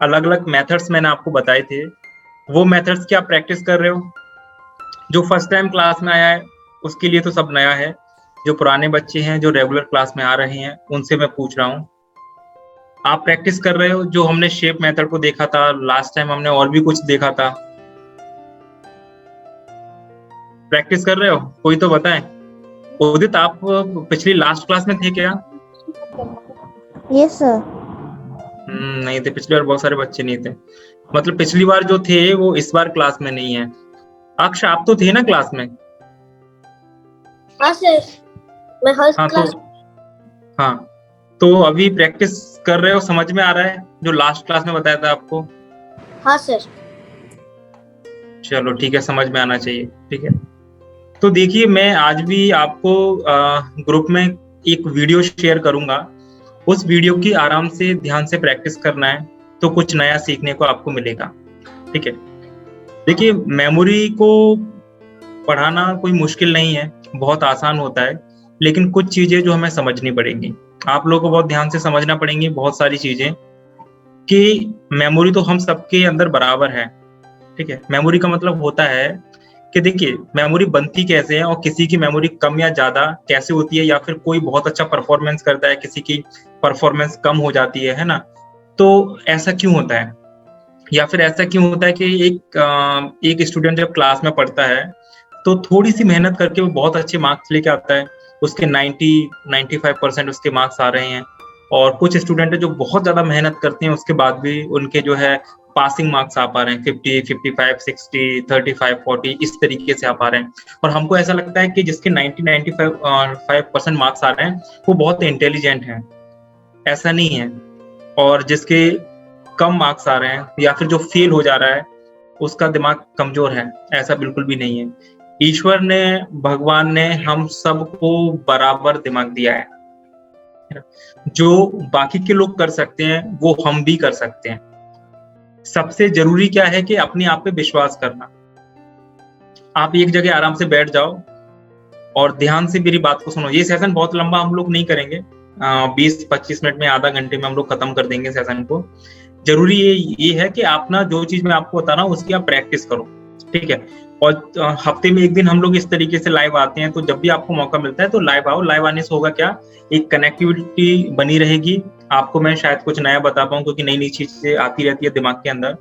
अलग अलग मेथड्स मैंने आपको बताए थे, वो मेथड्स की आप प्रैक्टिस कर रहे हो? जो फर्स्ट टाइम क्लास में आया है उसके लिए तो सब नया है, जो पुराने बच्चे हैं जो रेगुलर क्लास में आ रहे हैं उनसे मैं पूछ रहा हूँ, आप प्रैक्टिस कर रहे हो? जो हमने शेप मेथड को देखा था लास्ट टाइम, हमने और भी कुछ देखा था, प्रैक्टिस कर रहे हो? कोई तो बताएं। उदित, आप पिछली लास्ट क्लास में थे क्या? Yes sir. नहीं थे, पिछली बार बहुत सारे बच्चे नहीं थे, मतलब पिछली बार जो थे वो इस बार क्लास में नहीं है। अक्ष, आप तो थे ना क्लास में? हाँ सर, मैं हर हाँ क्लास। हाँ, तो अभी प्रैक्टिस कर रहे हो, समझ में आ रहा है जो लास्ट क्लास में बताया था आपको? हाँ सर। चलो ठीक है, समझ में आना चाहिए, ठीक है। तो देखिए, मैं आज भी आपको ग्रुप में एक वीडियो शेयर करूंगा, उस वीडियो की आराम से ध्यान से प्रैक्टिस करना है, तो कुछ नया सीखने को आपको मिलेगा, ठीक है। देखिए, मेमोरी को पढ़ाना कोई मुश्किल नहीं है, बहुत आसान होता है, लेकिन कुछ चीजें जो हमें समझनी पड़ेंगी, आप लोगों को बहुत ध्यान से समझना पड़ेंगी बहुत सारी चीजें, कि मेमोरी तो हम सबके अंदर बराबर है, ठीक है। मेमोरी का मतलब होता है कि देखिए, मेमोरी बनती कैसे है और किसी की मेमोरी कम या ज्यादा कैसे होती है, या फिर कोई बहुत अच्छा परफॉर्मेंस करता है, किसी की परफॉर्मेंस कम हो जाती है ना? तो ऐसा क्यों होता है, या फिर ऐसा क्यों होता है कि एक स्टूडेंट जब क्लास में पढ़ता है तो थोड़ी सी मेहनत करके वो बहुत अच्छे मार्क्स लेके आता है, उसके 90-95% उसके मार्क्स आ रहे हैं, और कुछ स्टूडेंट है जो बहुत ज्यादा मेहनत करते हैं उसके बाद भी उनके जो है पासिंग मार्क्स आ पा रहे हैं, 50, 55, 60, 35, 40, इस तरीके से आ पा रहे हैं। और हमको ऐसा लगता है कि जिसके 90-95% मार्क्स आ रहे हैं वो बहुत इंटेलिजेंट है, ऐसा नहीं है। और जिसके कम मार्क्स आ रहे हैं या फिर जो फेल हो जा रहा है उसका दिमाग कमजोर है, ऐसा बिल्कुल भी नहीं है। ईश्वर ने, भगवान ने हम सबको बराबर दिमाग दिया है, जो बाकी के लोग कर सकते हैं वो हम भी कर सकते हैं। सबसे जरूरी क्या है कि अपने आप पे विश्वास करना। आप एक जगह आराम से बैठ जाओ और ध्यान से मेरी बात को सुनो। ये सेशन बहुत लंबा हम लोग नहीं करेंगे, 20-25 मिनट में, आधा घंटे में हम लोग खत्म कर देंगे सेशन को। जरूरी ये है कि आप ना, जो चीज मैं आपको बता रहा हूँ उसकी आप प्रैक्टिस करो, ठीक है। और हफ्ते में एक दिन हम लोग इस तरीके से लाइव आते हैं, तो जब भी आपको मौका मिलता है तो लाइव आओ। लाइव आने से होगा क्या, एक कनेक्टिविटी बनी रहेगी, आपको मैं शायद कुछ नया बता पाऊँ, क्योंकि नई नई चीजें आती रहती है दिमाग के अंदर,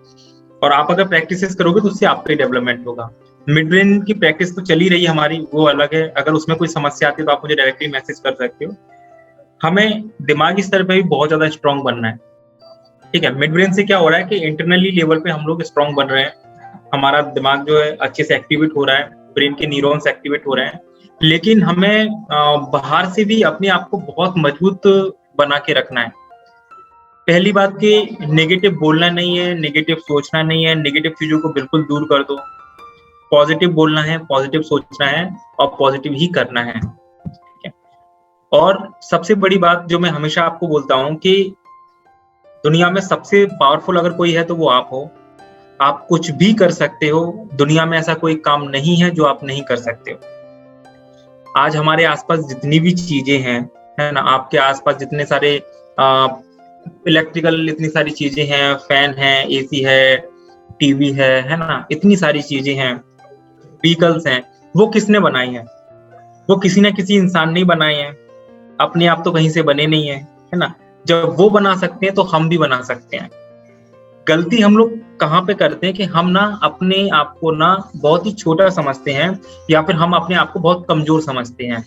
और आप अगर प्रैक्टिस करोगे तो उससे आपका ही डेवलपमेंट होगा। मिड ब्रेन की प्रैक्टिस तो चली रही हमारी, वो अलग है। अगर उसमें कोई समस्या आती है तो आप मुझे डायरेक्टली मैसेज कर सकते हो। हमें दिमागी स्तर पे भी बहुत ज्यादा स्ट्रांग बनना है, ठीक है। मिड ब्रेन से क्या हो रहा है कि इंटरनली लेवल पे हम लोग स्ट्रांग बन रहे हैं, हमारा दिमाग जो है अच्छे से एक्टिवेट हो रहा है, ब्रेन के न्यूरॉन्स एक्टिवेट हो रहे हैं, लेकिन हमें बाहर से भी अपने आप को बहुत मजबूत बना के रखना है। पहली बात कि नेगेटिव बोलना नहीं है, नेगेटिव सोचना नहीं है, नेगेटिव चीजों को बिल्कुल दूर कर दो। पॉजिटिव बोलना है, पॉजिटिव सोचना है और पॉजिटिव ही करना है, ठीक है। और सबसे बड़ी बात जो मैं हमेशा आपको बोलता हूँ कि दुनिया में सबसे पावरफुल अगर कोई है तो वो आप हो। आप कुछ भी कर सकते हो, दुनिया में ऐसा कोई काम नहीं है जो आप नहीं कर सकते हो। आज हमारे आसपास जितनी भी चीजें हैं, है ना, आपके आसपास जितने सारे इलेक्ट्रिकल, इतनी सारी चीजें हैं, फैन है, एसी है, टीवी है ना, इतनी सारी चीजें हैं, व्हीकल्स हैं, वो किसने बनाई है? वो किसी ना किसी इंसान ने बनाए हैं, अपने आप तो कहीं से बने नहीं है ना। जब वो बना सकते हैं तो हम भी बना सकते हैं। गलती हम लोग कहाँ पे करते हैं कि हम ना अपने आप को ना बहुत ही छोटा समझते हैं, या फिर हम अपने आप को बहुत कमजोर समझते हैं।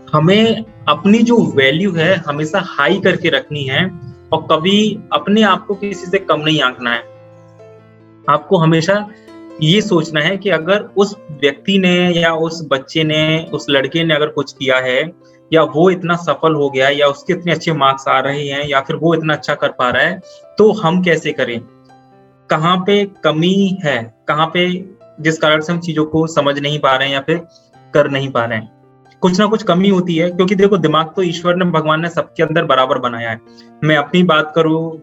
हमें अपनी जो वैल्यू है हमेशा हाई करके रखनी है, और कभी अपने आप को किसी से कम नहीं आंकना है। आपको हमेशा ये सोचना है कि अगर उस व्यक्ति ने या उस बच्चे ने, उस लड़के ने अगर कुछ किया है, या वो इतना सफल हो गया है, या उसके इतने अच्छे मार्क्स आ रहे हैं, या फिर वो इतना अच्छा कर पा रहा है, तो हम कैसे करें? कहाँ पे कमी है, कहाँ पे जिस कारण से हम चीजों को समझ नहीं पा रहे हैं या फिर कर नहीं पा रहे हैं। कुछ ना कुछ कमी होती है, क्योंकि देखो, दिमाग तो ईश्वर ने, भगवान ने सबके अंदर बराबर बनाया है। मैं अपनी बात करूं,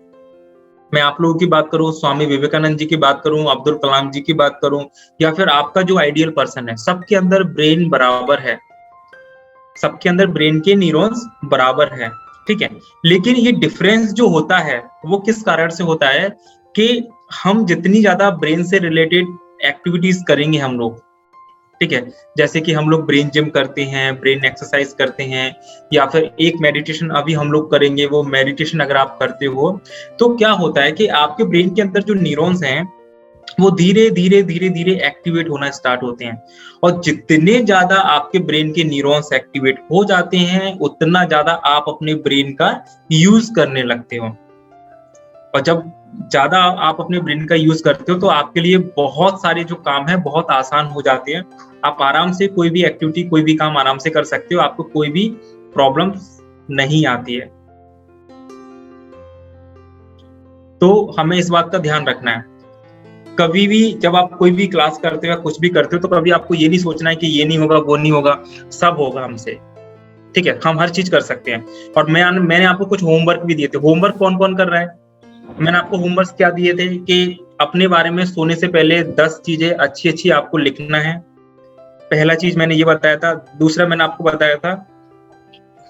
मैं आप लोगों की बात करूं, स्वामी विवेकानंद जी की बात करूं, अब्दुल कलाम जी की बात करूं, या फिर आपका जो आइडियल पर्सन है, सबके अंदर ब्रेन बराबर है, सबके अंदर ब्रेन के न्यूरॉन्स बराबर है, ठीक है। लेकिन ये डिफरेंस जो होता है वो किस कारण से होता है कि हम जितनी ज्यादा ब्रेन से रिलेटेड एक्टिविटीज करेंगे हम लोग, ठीक है, जैसे कि हम लोग ब्रेन जिम करते हैं, ब्रेन एक्सरसाइज करते हैं, या फिर एक मेडिटेशन अभी हम लोग करेंगे, वो मेडिटेशन अगर आप करते हो तो क्या होता है कि आपके ब्रेन के अंदर जो न्यूरॉन्स हैं वो धीरे धीरे धीरे धीरे एक्टिवेट होना स्टार्ट होते हैं, और जितने ज्यादा आपके ब्रेन के न्यूरॉन्स एक्टिवेट हो जाते हैं उतना ज्यादा आप अपने ब्रेन का यूज करने लगते हो, और जब ज्यादा आप अपने ब्रेन का यूज करते हो तो आपके लिए बहुत सारे जो काम है बहुत आसान हो जाते हैं। आप आराम से कोई भी एक्टिविटी, कोई भी काम आराम से कर सकते हो, आपको कोई भी प्रॉब्लम नहीं आती है। तो हमें इस बात का ध्यान रखना है, कभी भी जब आप कोई भी क्लास करते हो या कुछ भी करते हो तो कभी आपको ये नहीं सोचना है कि ये नहीं होगा, वो नहीं होगा, सब होगा हमसे, ठीक है, हम हर चीज कर सकते हैं। और मैंने आपको कुछ होमवर्क भी दिए थे। होमवर्क कौन कौन कर रहा है? मैंने आपको होमवर्क क्या दिए थे कि अपने बारे में सोने से पहले 10 चीजें अच्छी अच्छी आपको लिखना है। पहला चीज मैंने ये बताया था। दूसरा मैंने आपको बताया था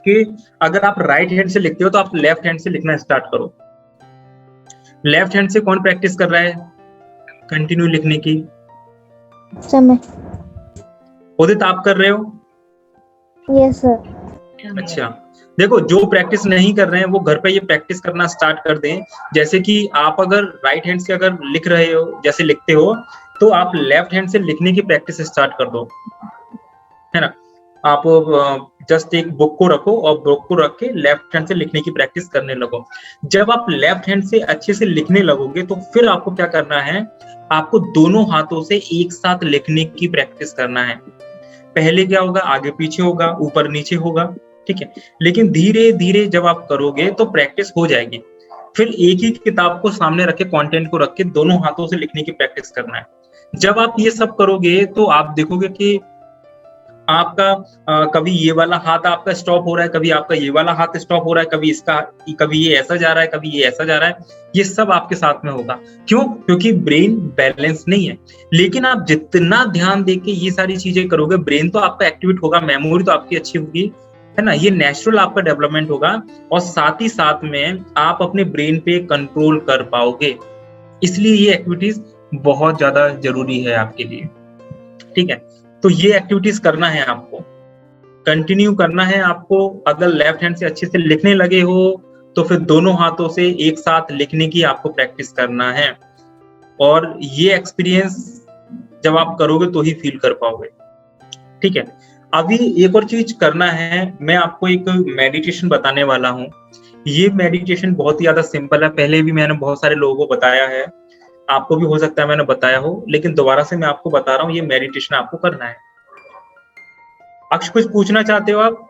कि अगर आप राइट हैंड से लिखते हो तो आप लेफ्ट हैंड से लिखना स्टार्ट करो। लेफ्ट हैंड से कौन प्रैक्टिस कर रहा है कंटिन्यू लिखने की? समय। उदित आप कर रहे हो? Yes sir. अच्छा, देखो जो प्रैक्टिस नहीं कर रहे हैं वो घर पे ये प्रैक्टिस करना स्टार्ट कर दें। जैसे कि आप अगर राइट हैंड से अगर लिख रहे हो, जैसे लिखते हो, तो आप लेफ्ट हैंड से लिखने की प्रैक्टिस स्टार्ट कर दो, है ना। आप जस्ट एक बुक को रखो और बुक को रख के लेफ्ट हैंड से लिखने की प्रैक्टिस करने लगो। जब आप लेफ्ट हैंड से अच्छे से लिखने लगोगे तो फिर आपको क्या करना है, आपको दोनों हाथों से एक साथ लिखने की प्रैक्टिस करना है। पहले क्या होगा, आगे पीछे होगा, ऊपर नीचे होगा, ठीक है, लेकिन धीरे धीरे जब आप करोगे तो प्रैक्टिस हो जाएगी। फिर एक ही किताब को सामने रखे, कंटेंट को रख के दोनों हाथों से लिखने की प्रैक्टिस करना है। जब आप ये सब करोगे तो आप देखोगे कि आपका कभी ये वाला हाथ आपका स्टॉप हो रहा है, कभी आपका ये वाला हाथ स्टॉप हो रहा है, कभी ये ऐसा जा रहा है, कभी ये ऐसा जा रहा है। ये सब आपके साथ में होगा। क्यों? क्योंकि ब्रेन बैलेंस नहीं है। लेकिन आप जितना ध्यान देके ये सारी चीजें करोगे, ब्रेन तो आपका एक्टिवेट होगा, मेमोरी तो आपकी अच्छी होगी, है ना, ये नेचुरल आपका डेवलपमेंट होगा, और साथ ही साथ में आप अपने ब्रेन पे कंट्रोल कर पाओगे। इसलिए ये एक्टिविटीज बहुत ज्यादा जरूरी है आपके लिए, ठीक है। तो ये एक्टिविटीज करना है आपको, कंटिन्यू करना है आपको। अगर लेफ्ट हैंड से अच्छे से लिखने लगे हो तो फिर दोनों हाथों से एक साथ लिखने की आपको प्रैक्टिस करना है, और ये एक्सपीरियंस जब आप करोगे तो ही फील कर पाओगे, ठीक है। अभी एक और चीज करना है, मैं आपको एक मेडिटेशन बताने वाला हूँ। ये मेडिटेशन बहुत ही ज्यादा सिंपल है, पहले भी मैंने बहुत सारे लोगों को बताया है, आपको भी हो सकता है मैंने बताया हो, लेकिन दोबारा से मैं आपको बता रहा हूँ, ये मेडिटेशन आपको करना है। अक्ष, कुछ पूछना चाहते हो आप?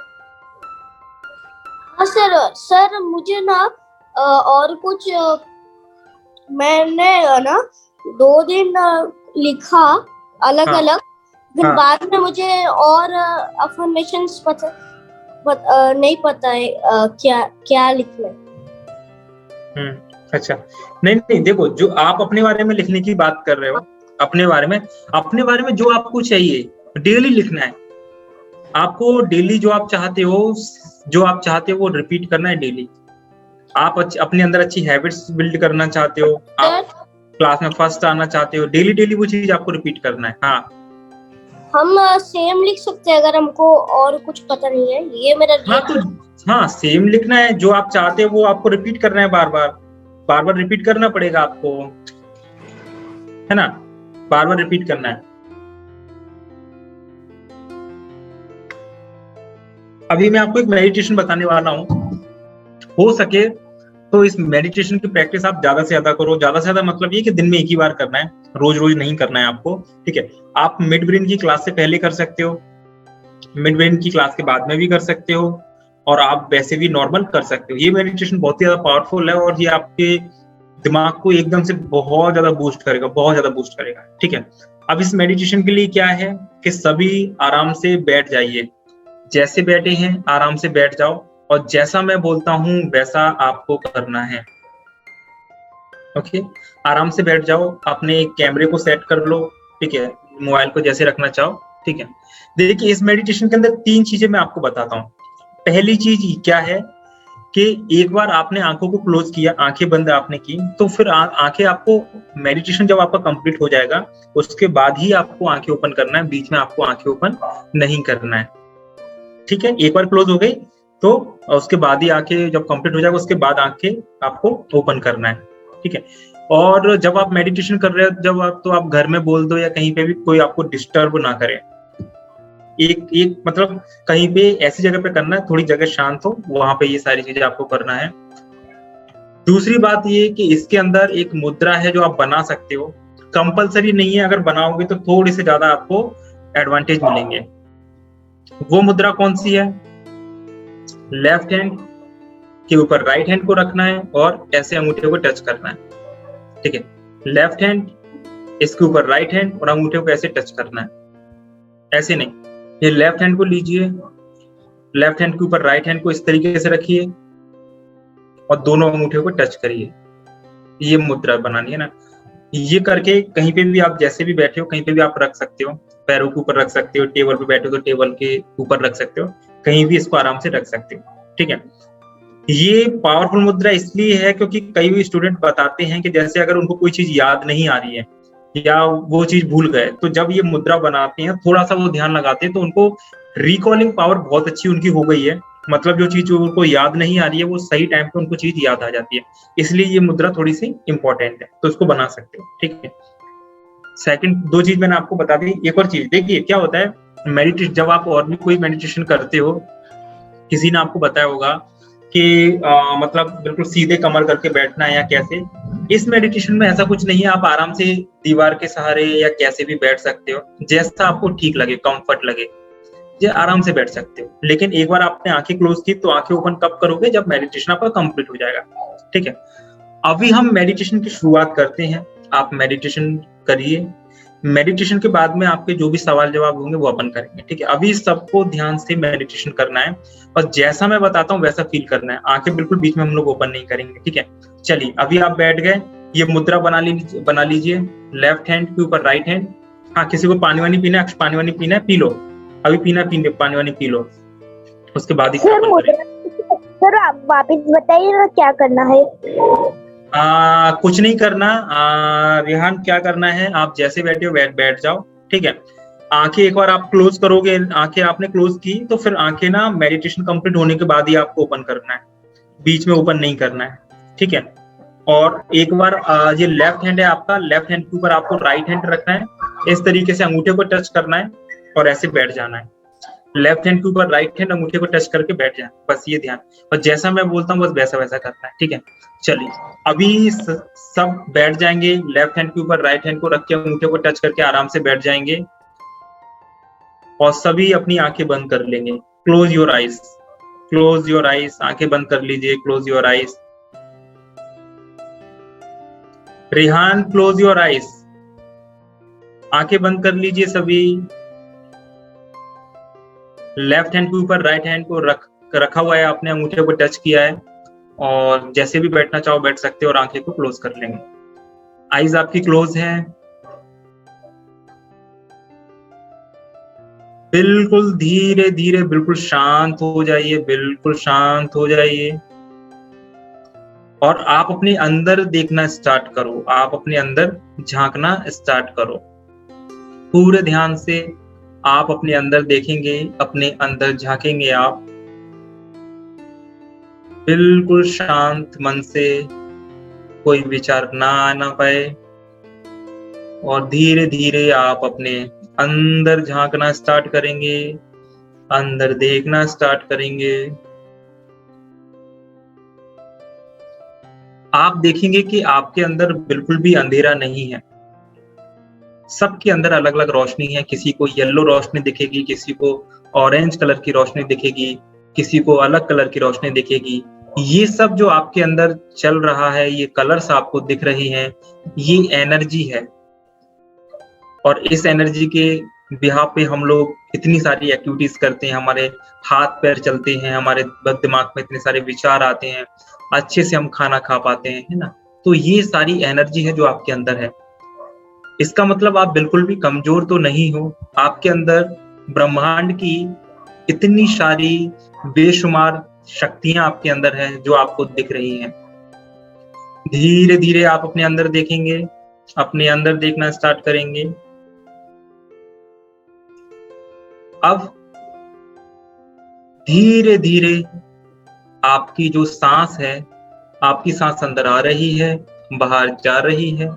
हाँ सर मुझे ना और कुछ मैंने ना 2 दिन लिखा अलग अलग, फिर बाद में मुझे और अफर्मेशंस नहीं पता है क्या क्या लिखना है। अच्छा, नहीं देखो, जो आप अपने बारे में लिखने की बात कर रहे हो, अपने बारे में जो आपको चाहिए डेली लिखना है। आपको डेली जो आप चाहते हो वो रिपीट करना है डेली। आप अपने अंदर अच्छी हैबिट्स बिल्ड करना चाहते हो, आप क्लास में फर्स्ट आना चाहते हो, डेली वो चीज आपको रिपीट करना है। हाँ, हम सेम लिख सकते हैं अगर हमको और कुछ पता नहीं है, ये मेरा हाँ सेम लिखना है, जो आप चाहते हो वो आपको रिपीट करना है, बार बार रिपीट करना पड़ेगा आपको, है ना, बार बार रिपीट करना है। अभी मैं आपको एक मेडिटेशन बताने वाला हूँ, हो सके तो इस मेडिटेशन की प्रैक्टिस आप ज्यादा से ज्यादा करो। ज्यादा से ज्यादा मतलब ये कि दिन में एक ही बार करना है, रोज रोज नहीं करना है आपको, ठीक है। आप मिड ब्रेन की क्लास से पहले कर सकते हो, मिड ब्रेन की क्लास के बाद में भी कर सकते हो, और आप वैसे भी नॉर्मल कर सकते हो। ये मेडिटेशन बहुत ही ज्यादा पावरफुल है, और ये आपके दिमाग को एकदम से बहुत ज्यादा बूस्ट करेगा, ठीक है। अब इस मेडिटेशन के लिए क्या है कि सभी आराम से बैठ जाइए, जैसे बैठे हैं आराम से बैठ जाओ, और जैसा मैं बोलता हूं वैसा आपको करना है। ओके, आराम से बैठ जाओ, अपने कैमरे को सेट कर लो, ठीक है, मोबाइल को जैसे रखना चाहो, ठीक है। देखिए, इस मेडिटेशन के अंदर 3 चीजें मैं आपको बताता हूँ। पहली चीज क्या है कि एक बार आपने आंखों को क्लोज किया, आंखें बंद आपने की, तो फिर आंखें आपको मेडिटेशन जब आपका कंप्लीट हो जाएगा उसके बाद ही आपको आंखें ओपन करना है, बीच में आपको आंखें ओपन नहीं करना है। ठीक है, एक बार क्लोज हो गई तो उसके बाद ही आंखें जब कंप्लीट हो जाएगा उसके बाद आंखें आपको ओपन करना है। ठीक है, और जब आप मेडिटेशन कर रहे हो जब आप, तो आप घर में बोल दो या कहीं पे भी कोई आपको डिस्टर्ब ना करे। एक मतलब कहीं पे ऐसी जगह पे करना है, थोड़ी जगह शांत हो, वहां पे ये सारी चीजें आपको करना है। दूसरी बात ये कि इसके अंदर एक मुद्रा है जो आप बना सकते हो, कंपलसरी नहीं है, अगर बनाओगे तो थोड़ी से ज्यादा आपको एडवांटेज मिलेंगे। वो मुद्रा कौन सी है? लेफ्ट हैंड के ऊपर राइट हैंड को रखना है और ऐसे अंगूठे को टच करना है। ठीक है, लेफ्ट हैंड इसके ऊपर राइट हैंड और अंगूठे को ऐसे टच करना है, ऐसे नहीं। ये लेफ्ट हैंड को लीजिए, लेफ्ट हैंड के ऊपर राइट हैंड को इस तरीके से रखिए और दोनों अंगूठे को टच करिए। ये मुद्रा बनानी है ना। ये करके कहीं पे भी आप जैसे भी बैठे हो कहीं पे भी आप रख सकते हो, पैरों के ऊपर रख सकते हो, टेबल पे बैठे हो तो टेबल के ऊपर रख सकते हो, कहीं भी इसको आराम से रख सकते हो। ठीक है, ये पावरफुल मुद्रा इसलिए है क्योंकि कई भी स्टूडेंट बताते हैं कि जैसे अगर उनको कोई चीज याद नहीं आ रही है या वो चीज भूल गए, तो जब ये मुद्रा बनाते हैं थोड़ा सा वो ध्यान लगाते हैं तो उनको रिकॉलिंग पावर बहुत अच्छी उनकी हो गई है। मतलब जो चीज उनको याद नहीं आ रही है वो सही टाइम पे उनको चीज याद आ जाती है, इसलिए ये मुद्रा थोड़ी सी इंपॉर्टेंट है, तो इसको बना सकते हो। ठीक है, सेकंड दो चीज मैंने आपको बता दी। एक और चीज देखिए क्या होता है, मेडिटेशन जब आप और भी कोई मेडिटेशन करते हो, किसी ने आपको बताया होगा कि मतलब बिल्कुल सीधे कमर करके बैठना है या कैसे। इस मेडिटेशन में ऐसा कुछ नहीं है, आप आराम से दीवार के सहारे या कैसे भी बैठ सकते हो, जैसा आपको ठीक लगे, कंफर्ट लगे, ये आराम से बैठ सकते हो। लेकिन एक बार आपने आंखें क्लोज की तो आंखें ओपन कब करोगे? जब मेडिटेशन आपका कंप्लीट हो जाएगा। ठीक है, अभी हम मेडिटेशन की शुरुआत करते हैं, आप मेडिटेशन करिए, मेडिटेशन के बाद में आपके जो भी सवाल जवाब होंगे वो अपन करेंगे। ठीक है, अभी सबको ध्यान से मेडिटेशन करना है और जैसा मैं बताता हूँ वैसा फील करना है, आंखें बिल्कुल बीच में हम लोग ओपन नहीं करेंगे। ठीक है, चलिए अभी आप बैठ गए, ये मुद्रा बना लीजिए, लेफ्ट हैंड के ऊपर राइट हैंड। हाँ, किसी को पानी वानी पीना है, पानी वानी पीना है पी लो, अभी पानी वानी पी लो, उसके बाद ही सर आप वापस बताइए ना क्या करना है। कुछ नहीं करना रेहान, क्या करना है, आप जैसे बैठे हो बैठ जाओ। ठीक है, आंखें एक बार आप क्लोज करोगे, आंखें आपने क्लोज की तो फिर आंखें ना मेडिटेशन कंप्लीट होने के बाद ही आपको ओपन करना है, बीच में ओपन नहीं करना है। ठीक है, और एक बार ये लेफ्ट हैंड है आपका, लेफ्ट हैंड के ऊपर आपको राइट हैंड रखना है, इस तरीके से अंगूठे को टच करना है और ऐसे बैठ जाना है। लेफ्ट हैंड के ऊपर राइट हैंड अंगूठे को टच करके बैठ जाए, बस ये ध्यान, और जैसा मैं बोलता हूँ बस वैसा वैसा करना है। ठीक है, चलिए अभी सब बैठ जाएंगे, लेफ्ट हैंड के ऊपर राइट हैंड को रख के अंगूठे को टच करके आराम से बैठ जाएंगे और सभी अपनी आंखें बंद कर लेंगे। Close your eyes, close your eyes, आंखें बंद कर लीजिए, close your eyes. Rehan close your eyes, आंखें बंद कर लीजिए सभी। लेफ्ट हैंड के ऊपर राइट हैंड को रखा हुआ है, आपने अंगूठे को टच किया है और जैसे भी बैठना चाहो बैठ सकते हो और आंखें को क्लोज कर लेंगे। आईज आपकी क्लोज है, बिल्कुल धीरे धीरे बिल्कुल शांत हो जाइए, बिल्कुल शांत हो जाइए और आप अपने अंदर देखना स्टार्ट करो, आप अपने अंदर झांकना स्टार्ट करो। पूरे ध्यान से आप अपने अंदर देखेंगे, अपने अंदर झांकेंगे, आप बिल्कुल शांत मन से, कोई विचार ना आना पाए और धीरे धीरे आप अपने अंदर झांकना स्टार्ट करेंगे, अंदर देखना स्टार्ट करेंगे। आप देखेंगे कि आपके अंदर बिल्कुल भी अंधेरा नहीं है, सबके अंदर अलग अलग रोशनी है, किसी को येलो रोशनी दिखेगी, किसी को ऑरेंज कलर की रोशनी दिखेगी, किसी को अलग कलर की रोशनी दिखेगी। ये सब जो आपके अंदर चल रहा है, ये कलर्स आपको दिख रही हैं, ये एनर्जी है और इस एनर्जी के बिहाफ पे हम लोग इतनी सारी एक्टिविटीज करते हैं, हमारे हाथ पैर चलते हैं, हमारे दिमाग में इतने सारे विचार आते हैं, अच्छे से हम खाना खा पाते हैं, है ना। तो ये सारी एनर्जी है जो आपके अंदर है। इसका मतलब आप बिल्कुल भी कमजोर तो नहीं हो, आपके अंदर ब्रह्मांड की इतनी सारी बेशुमार शक्तियां आपके अंदर है जो आपको दिख रही हैं। धीरे धीरे आप अपने अंदर देखेंगे, अपने अंदर देखना स्टार्ट करेंगे। अब धीरे धीरे आपकी जो सांस है, आपकी सांस अंदर आ रही है, बाहर जा रही है,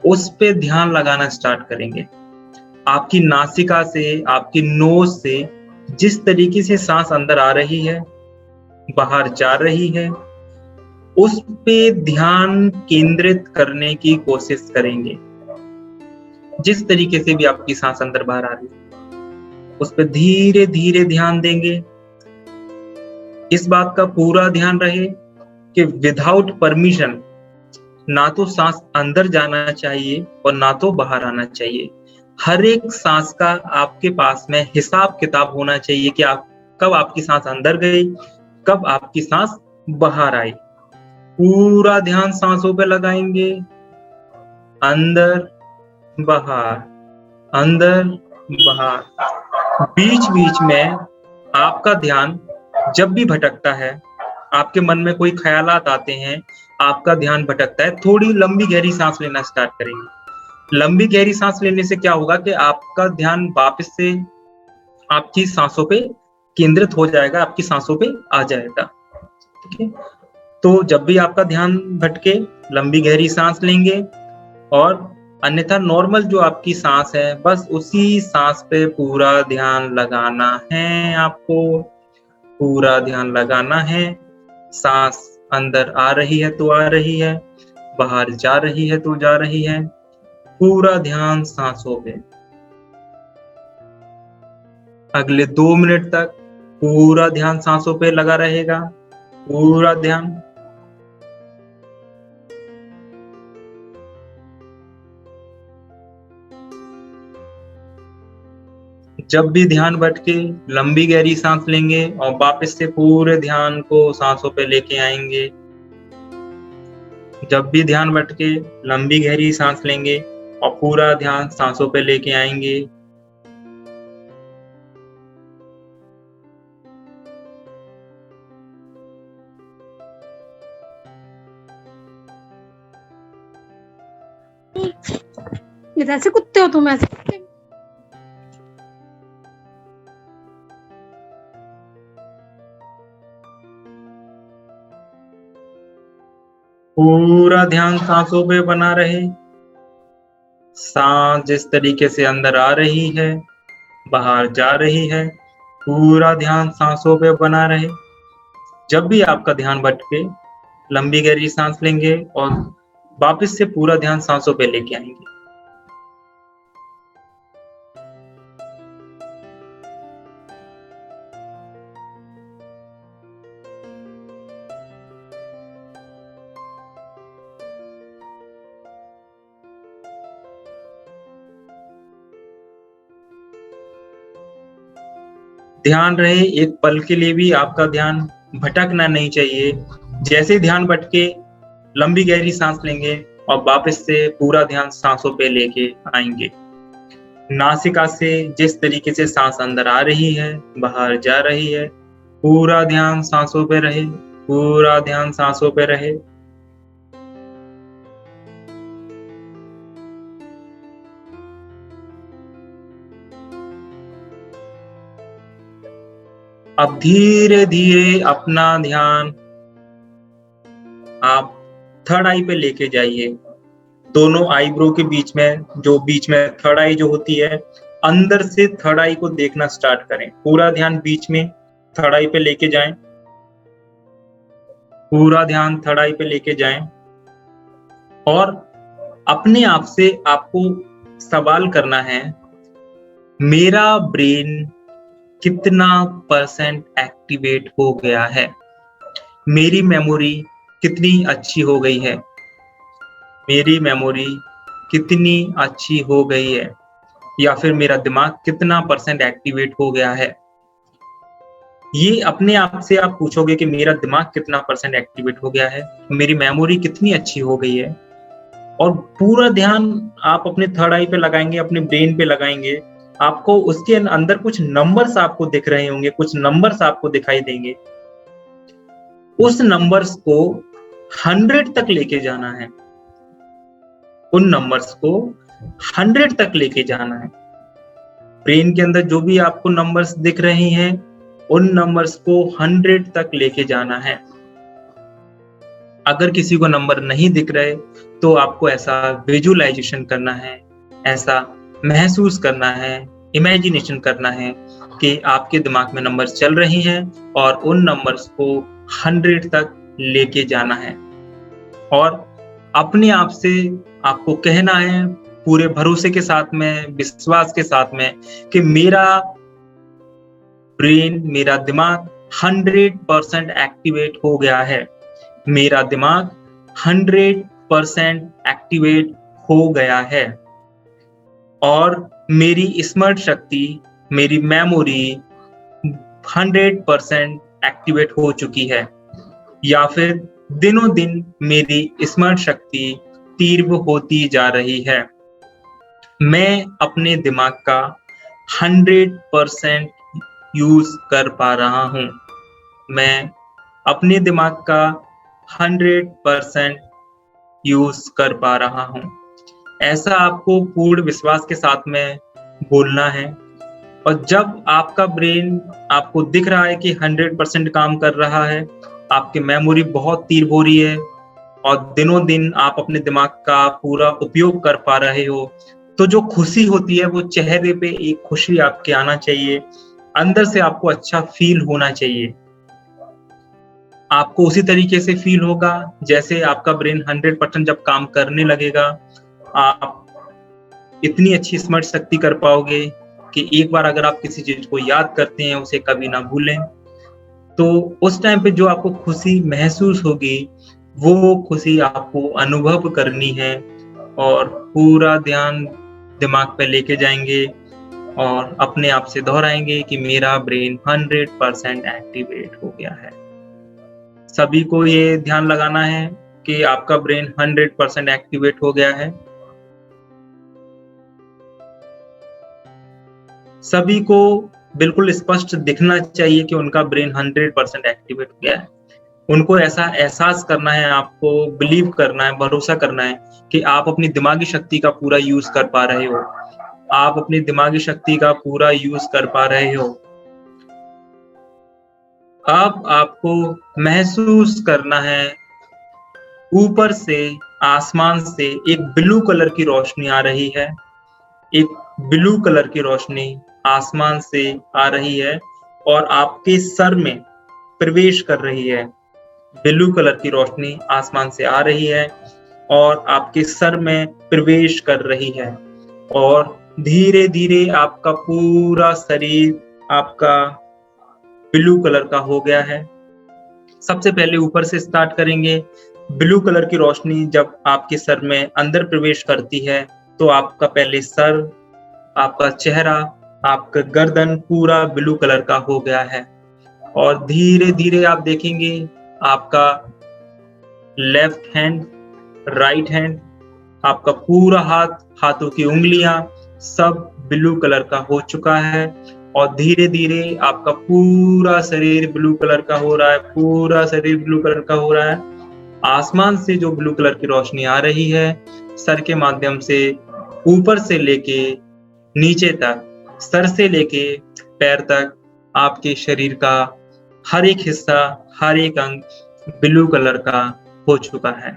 उस पे ध्यान लगाना स्टार्ट करेंगे। आपकी नासिका से, आपकी नोज से जिस तरीके से सांस अंदर आ रही है, बाहर जा रही है, उस पे ध्यान केंद्रित करने की कोशिश करेंगे। जिस तरीके से भी आपकी सांस अंदर बाहर आ रही है, उस पे धीरे धीरे ध्यान देंगे। इस बात का पूरा ध्यान रहे कि विदाउट परमिशन ना तो सांस अंदर जाना चाहिए और ना तो बाहर आना चाहिए। हर एक सांस का आपके पास में हिसाब किताब होना चाहिए कि आप कब आपकी सांस अंदर गई, कब आपकी सांस बाहर आई। पूरा ध्यान सांसों पे लगाएंगे, अंदर बाहर, अंदर बाहर। बीच बीच में आपका ध्यान जब भी भटकता है, आपके मन में कोई ख्यालात आते हैं, आपका ध्यान भटकता है, थोड़ी लंबी गहरी सांस लेना स्टार्ट करेंगे। लंबी गहरी सांस लेने से क्या होगा कि आपका ध्यान वापस से आपकी सांसों पे केंद्रित हो जाएगा, आपकी सांसों पे आ जाएगा। ठीक है, तो जब भी आपका ध्यान भटके, लंबी गहरी सांस लेंगे और अन्यथा नॉर्मल जो आपकी सांस है, बस उसी सांस पे पूरा ध्यान लगाना है। आपको पूरा ध्यान लगाना है। सांस अंदर आ रही है तो आ रही है, बाहर जा रही है तो जा रही है। पूरा ध्यान सांसों पे। अगले 2 मिनट तक पूरा ध्यान सांसों पे लगा रहेगा। पूरा ध्यान। जब भी ध्यान भटके, लंबी गहरी सांस लेंगे और वापस से पूरे ध्यान को सांसों पे लेके आएंगे। जब भी ध्यान भटके, लंबी गहरी सांस लेंगे और पूरा ध्यान सांसों पे लेके आएंगे। ऐसे कुत्ते हो तुम, ऐसे कुत्ते। पूरा ध्यान सांसों पे बना रहे। सांस जिस तरीके से अंदर आ रही है, बाहर जा रही है, पूरा ध्यान सांसों पे बना रहे। जब भी आपका ध्यान भटके, लंबी गहरी सांस लेंगे और वापस से पूरा ध्यान सांसों पे लेके आएंगे। ध्यान रहे, एक पल के लिए भी आपका ध्यान भटकना नहीं चाहिए। जैसे ध्यान भटके, लंबी गहरी सांस लेंगे और वापस से पूरा ध्यान सांसों पे लेके आएंगे। नासिका से जिस तरीके से सांस अंदर आ रही है, बाहर जा रही है, पूरा ध्यान सांसों पे रहे। पूरा ध्यान सांसों पे रहे। अब धीरे धीरे अपना ध्यान आप थर्ड आई पे लेके जाइए। दोनों आईब्रो के बीच में, जो बीच में थर्ड आई जो होती है, अंदर से थर्ड आई को देखना स्टार्ट करें। पूरा ध्यान बीच में थर्ड आई पे लेके जाएं। पूरा ध्यान थर्ड आई पे लेके जाएं और अपने आप से आपको सवाल करना है, मेरा ब्रेन कितना परसेंट एक्टिवेट हो गया है? मेरी मेमोरी कितनी अच्छी हो गई है? मेरी मेमोरी कितनी अच्छी हो गई है? या फिर मेरा दिमाग कितना परसेंट एक्टिवेट हो गया है? ये अपने आप से आप पूछोगे कि मेरा दिमाग कितना परसेंट एक्टिवेट हो गया है, मेरी मेमोरी कितनी अच्छी हो गई है। और पूरा ध्यान आप अपने थर्ड आई पे लगाएंगे, अपने ब्रेन पे लगाएंगे। आपको उसके अंदर कुछ नंबर्स आपको दिख रहे होंगे, कुछ नंबर्स आपको दिखाई देंगे। उस नंबर्स को 100 तक लेके जाना है, उन नंबर्स को 100 तक लेके जाना है। ब्रेन के अंदर जो भी आपको नंबर्स दिख रहे हैं उन नंबर्स को 100 तक लेके जाना है। अगर किसी को नंबर नहीं दिख रहे तो आपको ऐसा विजुअलाइजेशन करना है, ऐसा महसूस करना है, इमेजिनेशन करना है कि आपके दिमाग में नंबर्स चल रही हैं और उन नंबर्स को 100 तक लेके जाना है। और अपने आप से आपको कहना है पूरे भरोसे के साथ में, विश्वास के साथ में कि मेरा ब्रेन, मेरा दिमाग 100% एक्टिवेट हो गया है, मेरा दिमाग 100% एक्टिवेट हो गया है और मेरी स्मरण शक्ति, मेरी मेमोरी 100% एक्टिवेट हो चुकी है, या फिर दिनों दिन मेरी स्मरण शक्ति तीव्र होती जा रही है। मैं अपने दिमाग का 100% यूज कर पा रहा हूं, मैं अपने दिमाग का 100% यूज कर पा रहा हूं। ऐसा आपको पूर्ण विश्वास के साथ में बोलना है। और जब आपका ब्रेन आपको दिख रहा है कि 100% काम कर रहा है, आपकी मेमोरी बहुत तीव्र हो रही है और दिनों दिन आप अपने दिमाग का पूरा उपयोग कर पा रहे हो, तो जो खुशी होती है वो चेहरे पे एक खुशी आपके आना चाहिए, अंदर से आपको अच्छा फील होना चाहिए। आपको उसी तरीके से फील होगा जैसे आपका ब्रेन 100% जब काम करने लगेगा, आप इतनी अच्छी स्मरण शक्ति कर पाओगे कि एक बार अगर आप किसी चीज को याद करते हैं उसे कभी ना भूलें। तो उस टाइम पे जो आपको खुशी महसूस होगी वो खुशी आपको अनुभव करनी है और पूरा ध्यान दिमाग पे लेके जाएंगे और अपने आप से दोहराएंगे कि मेरा ब्रेन 100% एक्टिवेट हो गया है। सभी को ये ध्यान लगाना है कि आपका ब्रेन 100% एक्टिवेट हो गया है। सभी को बिल्कुल स्पष्ट दिखना चाहिए कि उनका ब्रेन 100% एक्टिवेट हो गया है। उनको ऐसा एहसास करना है, आपको बिलीव करना है, भरोसा करना है कि आप अपनी दिमागी शक्ति का पूरा यूज कर पा रहे हो, आप अपनी दिमागी शक्ति का पूरा यूज कर पा रहे हो। अब आपको महसूस करना है ऊपर से, आसमान से एक ब्लू कलर की रोशनी आ रही है, एक ब्लू कलर की रोशनी आसमान से आ रही है और आपके सर में प्रवेश कर रही है। ब्लू कलर की रोशनी आसमान से आ रही है और आपके सर में प्रवेश कर रही है और धीरे धीरे आपका पूरा शरीर आपका ब्लू कलर का हो गया है। सबसे पहले ऊपर से स्टार्ट करेंगे। ब्लू कलर की रोशनी जब आपके सर में अंदर प्रवेश करती है तो आपका पहले सर, आपका चेहरा, आपका गर्दन पूरा ब्लू कलर का हो गया है और धीरे धीरे आप देखेंगे आपका लेफ्ट हैंड, राइट हैंड, आपका पूरा हाथ, हाथों की उंगलियां सब ब्लू कलर का हो चुका है और धीरे धीरे आपका पूरा शरीर ब्लू कलर का हो रहा है, पूरा शरीर ब्लू कलर का हो रहा है। आसमान से जो ब्लू कलर की रोशनी आ रही है सर के माध्यम से ऊपर से लेके नीचे तक, सर से लेके पैर तक आपके शरीर का हर एक हिस्सा, हर एक अंग ब्लू कलर का हो चुका है।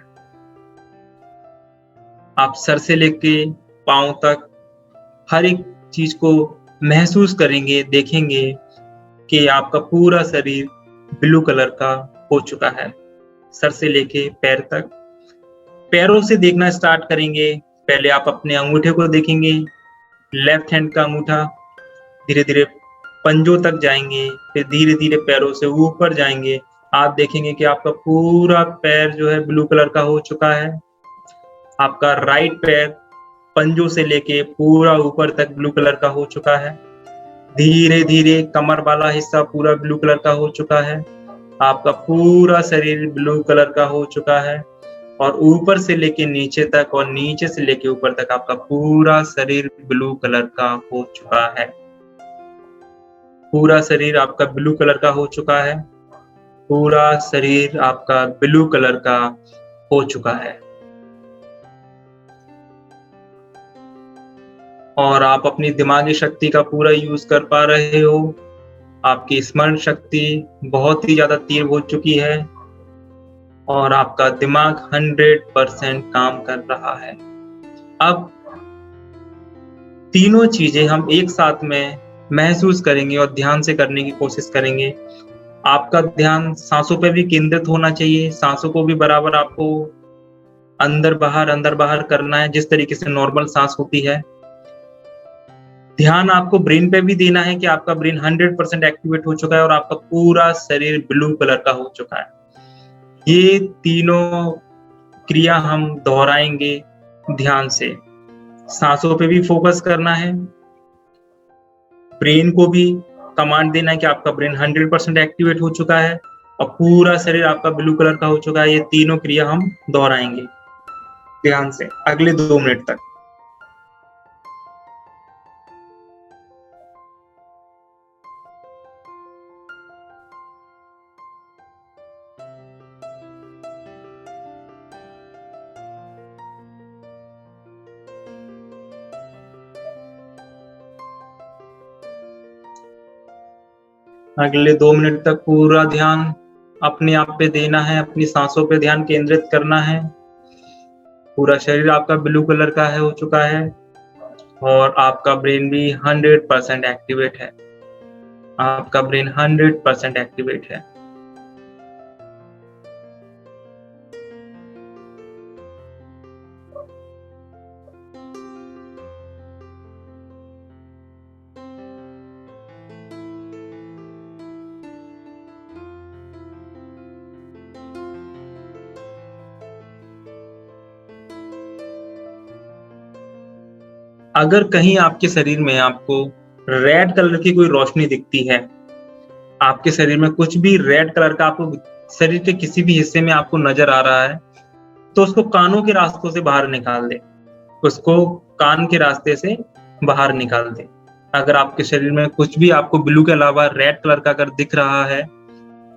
आप सर से लेके पांव तक हर एक चीज को महसूस करेंगे, देखेंगे कि आपका पूरा शरीर ब्लू कलर का हो चुका है, सर से लेके पैर तक। पैरों से देखना स्टार्ट करेंगे। पहले आप अपने अंगूठे को देखेंगे, लेफ्ट हैंड का अंगूठा, धीरे धीरे पंजों तक जाएंगे, फिर धीरे धीरे पैरों से ऊपर जाएंगे। आप देखेंगे कि आपका पूरा पैर जो है ब्लू कलर का हो चुका है। आपका राइट पैर पंजों से लेके पूरा ऊपर तक ब्लू कलर का हो चुका है। धीरे धीरे कमर वाला हिस्सा पूरा ब्लू कलर का हो चुका है। आपका पूरा शरीर ब्लू कलर का हो चुका है और ऊपर से लेके नीचे तक और नीचे से लेके ऊपर तक आपका पूरा शरीर ब्लू कलर का हो चुका है। पूरा शरीर आपका ब्लू कलर का हो चुका है। पूरा शरीर आपका ब्लू कलर का हो चुका है और आप अपनी दिमागी शक्ति का पूरा यूज कर पा रहे हो। आपकी स्मरण शक्ति बहुत ही ज्यादा तीव्र हो चुकी है और आपका दिमाग 100% काम कर रहा है। अब तीनों चीजें हम एक साथ में महसूस करेंगे और ध्यान से करने की कोशिश करेंगे। आपका ध्यान सांसों पे भी केंद्रित होना चाहिए। सांसों को भी बराबर आपको अंदर बाहर करना है, जिस तरीके से नॉर्मल सांस होती है। ध्यान आपको ब्रेन पे भी देना है कि आपका ब्रेन 100% एक्टिवेट हो चुका है और आपका पूरा शरीर ब्लू कलर का हो चुका है। ये तीनों क्रिया हम दोहराएंगे ध्यान से। सांसों पे भी फोकस करना है, ब्रेन को भी कमांड देना है कि आपका ब्रेन 100% एक्टिवेट हो चुका है और पूरा शरीर आपका ब्लू कलर का हो चुका है। ये तीनों क्रिया हम दोहराएंगे ध्यान से अगले 2 मिनट तक। अगले 2 मिनट तक पूरा ध्यान अपने आप पे देना है, अपनी सांसों पे ध्यान केंद्रित करना है। पूरा शरीर आपका ब्लू कलर का हो चुका है और आपका ब्रेन भी 100% एक्टिवेट है। आपका ब्रेन 100% एक्टिवेट है। अगर कहीं आपके शरीर में आपको रेड कलर की कोई रोशनी दिखती है, आपके शरीर में कुछ भी रेड कलर का आपको शरीर के किसी भी हिस्से में आपको नजर आ रहा है, तो उसको कानों के रास्तों से बाहर निकाल दे। उसको कान के रास्ते से बाहर निकाल दे। अगर आपके शरीर में कुछ भी आपको ब्लू के अलावा रेड कलर का अगर दिख रहा है,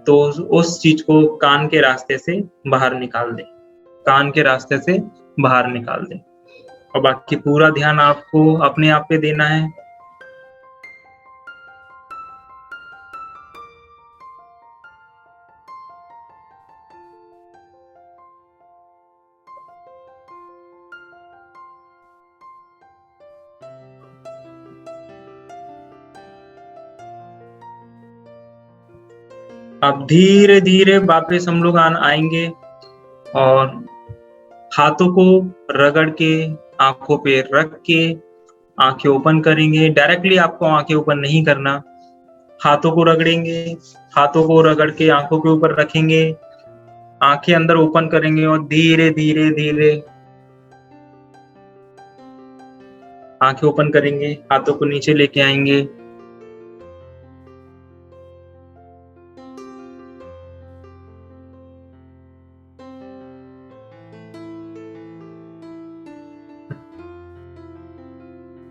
तो उस चीज को कान के रास्ते से बाहर निकाल दे। कान के रास्ते से बाहर निकाल दे और बाकी पूरा ध्यान आपको अपने आप पे देना है। अब धीरे धीरे वापस हम लोग आएंगे और हाथों को रगड़ के आंखों पे रख के आंखें ओपन करेंगे। डायरेक्टली आपको आंखें ओपन नहीं करना, हाथों को रगड़ेंगे, हाथों को रगड़ के आंखों के ऊपर रखेंगे, आंखें अंदर ओपन करेंगे और धीरे धीरे धीरे आंखें ओपन करेंगे, हाथों को नीचे लेके आएंगे।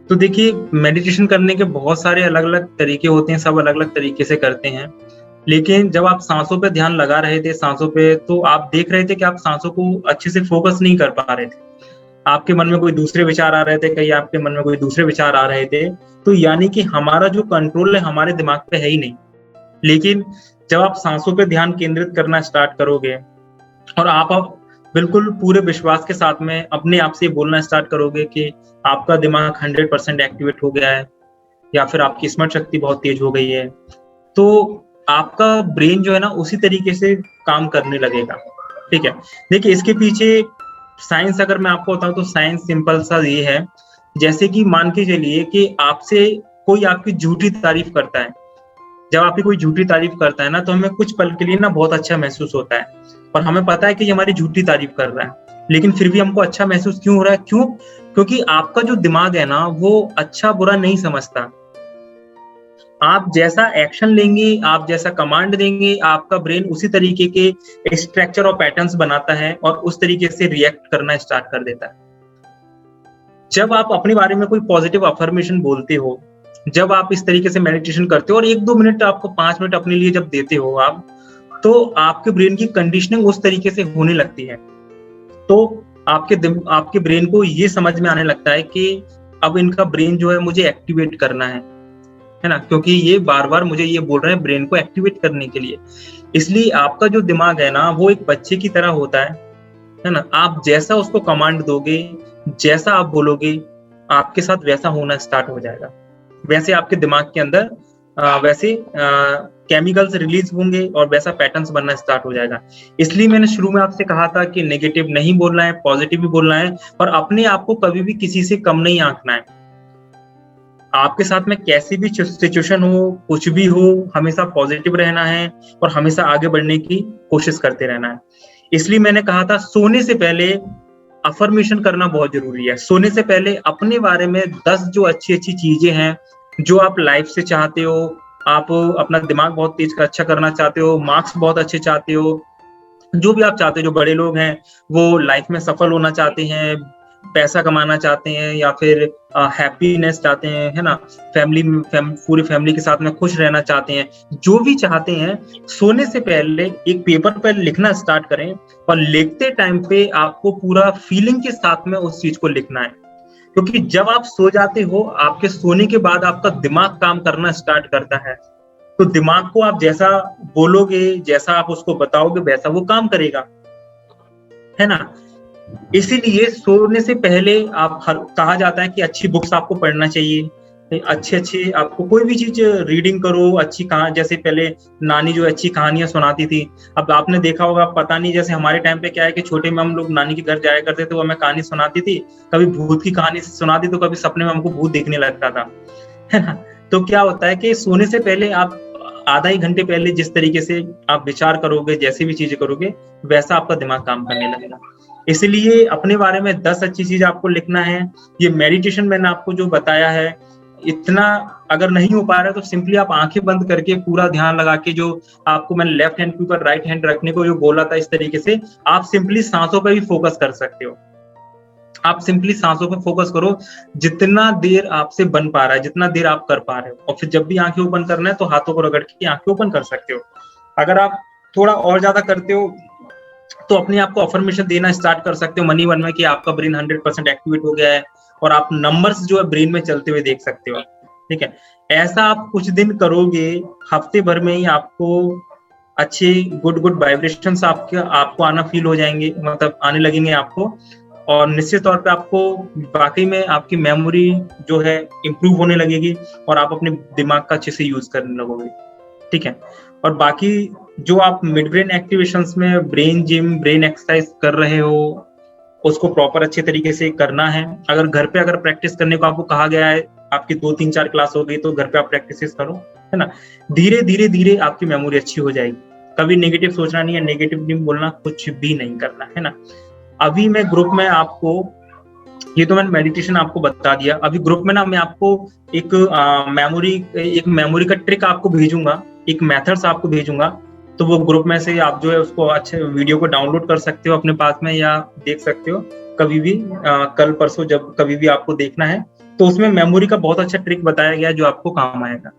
तो देखिए, मेडिटेशन करने के बहुत सारे अलग अलग तरीके होते हैं, सब अलग अलग तरीके से करते हैं। लेकिन जब आप सांसों पे ध्यान लगा रहे थे, सांसों पे, तो आप देख रहे थे कि आप सांसों को अच्छे से फोकस नहीं कर पा रहे थे। आपके मन में कोई दूसरे विचार आ रहे थे, कहीं आपके मन में कोई दूसरे विचार आ रहे थे। तो यानी कि हमारा जो कंट्रोल है हमारे दिमाग पे है ही नहीं। लेकिन जब आप सांसों पे ध्यान केंद्रित करना स्टार्ट करोगे और आप बिल्कुल पूरे विश्वास के साथ में अपने आप से बोलना स्टार्ट करोगे कि आपका दिमाग 100% एक्टिवेट हो गया है या फिर आपकी स्मरण शक्ति बहुत तेज हो गई है, तो आपका ब्रेन जो है ना उसी तरीके से काम करने लगेगा। ठीक है, देखिए इसके पीछे साइंस अगर मैं आपको बताऊं तो साइंस सिंपल सा ये है, जैसे कि मान के चलिए कि आपसे कोई आपकी झूठी तारीफ करता है। जब आपकी कोई झूठी तारीफ करता है ना, तो हमें कुछ पल के लिए ना बहुत अच्छा महसूस होता है और हमें पता है कि ये हमारी झूठी तारीफ कर रहा है, लेकिन फिर भी हमको अच्छा महसूस क्यों हो रहा है? क्यों? क्योंकि आपका जो दिमाग है ना वो अच्छा बुरा नहीं समझता। आप जैसा एक्शन लेंगे, आप जैसा कमांड देंगे, आपका ब्रेन उसी तरीके के स्ट्रक्चर और पैटर्न्स बनाता है और उस तरीके से रिएक्ट करना स्टार्ट कर देता है। जब आप अपने बारे में कोई पॉजिटिव अफर्मेशन बोलते हो, जब आप इस तरीके से मेडिटेशन करते हो और 1-2 मिनट आपको 5 मिनट अपने लिए जब देते हो आप, तो आपके ब्रेन की कंडीशनिंग उस तरीके से होने लगती है। तो आपके ब्रेन को ये समझ में आने लगता है कि अब इनका ब्रेन जो है मुझे एक्टिवेट करना है ना, क्योंकि ये बार बार मुझे ये बोल रहे हैं ब्रेन को एक्टिवेट करने के लिए। इसलिए आपका जो दिमाग है ना, वो एक बच्चे की तरह होता है ना। आप जैसा उसको कमांड दोगे, जैसा आप बोलोगे, आपके साथ वैसा होना स्टार्ट हो जाएगा। वैसे आपके दिमाग के अंदर वैसे केमिकल्स रिलीज होंगे और वैसा पैटर्न्स बनना स्टार्ट हो जाएगा। इसलिए मैंने शुरू में आपसे कहा था कि नेगेटिव नहीं बोलना है, पॉजिटिव भी बोलना है, और अपने आप को कभी भी किसी से कम नहीं आंकना है। आपके साथ में कैसी भी सिचुएशन हो, कुछ भी हो, हमेशा पॉजिटिव रहना है और हमेशा आगे बढ़ने की कोशिश करते रहना है। इसलिए मैंने कहा था सोने से पहले अफर्मेशन करना बहुत जरूरी है। सोने से पहले अपने बारे में 10 जो अच्छी अच्छी चीजें हैं जो आप लाइफ से चाहते हो, आप अपना दिमाग बहुत तेज अच्छा करना चाहते हो, मार्क्स बहुत अच्छे चाहते हो, जो भी आप चाहते हो, जो बड़े लोग हैं वो लाइफ में सफल होना चाहते हैं, पैसा कमाना चाहते हैं, या फिर हैप्पीनेस चाहते हैं, है ना, पूरी फैमिली के साथ में खुश रहना चाहते हैं, जो भी चाहते हैं, सोने से पहले एक पेपर पर लिखना स्टार्ट करें। और लिखते टाइम पे आपको पूरा फीलिंग के साथ में उस चीज को लिखना है, क्योंकि जब आप सो जाते हो, आपके सोने के बाद आपका दिमाग काम करना स्टार्ट करता है। तो दिमाग को आप जैसा बोलोगे, जैसा आप उसको बताओगे, वैसा वो काम करेगा, है ना। इसीलिए सोने से पहले कहा जाता है कि अच्छी बुक्स आपको पढ़ना चाहिए, अच्छे आपको कोई भी चीज रीडिंग करो, अच्छी कहानी, जैसे पहले नानी जो अच्छी कहानियां सुनाती थी। अब आपने देखा होगा, पता नहीं, जैसे हमारे टाइम पे क्या है कि छोटे में हम लोग नानी के घर जाया करते थे, वो हमें कहानी सुनाती थी, कभी भूत की कहानी सुनाती तो कभी सपने में हमको भूत दिखने लगता था, है ना। तो क्या होता है कि सोने से पहले आप आधा ही घंटे पहले जिस तरीके से आप विचार करोगे, जैसे भी चीजें करोगे, वैसा आपका दिमाग काम करने लगेगा। इसलिए अपने बारे में 10 अच्छी चीज आपको लिखना है। ये मेडिटेशन मैंने आपको जो बताया है, इतना अगर नहीं हो पा रहा है तो सिंपली आप आंखें बंद करके पूरा ध्यान लगा के, जो आपको मैंने लेफ्ट हैंड के ऊपर राइट हैंड रखने को जो बोला था, इस तरीके से आप सिंपली सांसों पे भी फोकस कर सकते हो। आप सिंपली सांसों पे फोकस करो, जितना देर आपसे बन पा रहा है, जितना देर आप कर पा रहे हो। और फिर जब भी आंखें ओपन करना है तो हाथों को रगड़ के आंखें ओपन कर सकते हो। अगर आप थोड़ा और ज्यादा करते हो तो अपने आप को अफर्मेशन देना स्टार्ट कर सकते हो मनी वन में कि आपका ब्रेन 100% एक्टिवेट हो गया है, और आप नंबर्स जो है ब्रेन में चलते हुए देख सकते हो। ठीक है, ऐसा आप कुछ दिन करोगे, हफ्ते भर में ही आपको अच्छे गुड वाइब्रेशंस आपको आना फील हो जाएंगे, मतलब आने लगेंगे आपको। और निश्चित तौर पे आपको वाकई में आपकी मेमोरी जो है इम्प्रूव होने लगेगी और आप अपने दिमाग का अच्छे से यूज करने लगोगे। ठीक है, और बाकी जो आप मिड ब्रेन एक्टिवेशंस में ब्रेन जिम, ब्रेन एक्सरसाइज कर रहे हो, उसको प्रॉपर अच्छे तरीके से करना है। अगर घर पे प्रैक्टिस करने को आपको कहा गया है, आपकी 2-3-4 क्लास हो गई, तो घर पे आप प्रैक्टिस करो, है ना। धीरे धीरे आपकी मेमोरी अच्छी हो जाएगी। कभी नेगेटिव सोचना नहीं है, नेगेटिव नहीं बोलना, कुछ भी नहीं करना है ना। अभी मैं ग्रुप में आपको, ये तो मैंने मेडिटेशन आपको बता दिया, अभी ग्रुप में ना मैं आपको एक मेमोरी का ट्रिक आपको भेजूंगा, एक मेथड्स आपको भेजूंगा। तो वो ग्रुप में से आप जो है उसको अच्छे वीडियो को डाउनलोड कर सकते हो अपने पास में, या देख सकते हो कभी भी, कल परसों जब कभी भी आपको देखना है। तो उसमें मेमोरी का बहुत अच्छा ट्रिक बताया गया है जो आपको काम आएगा।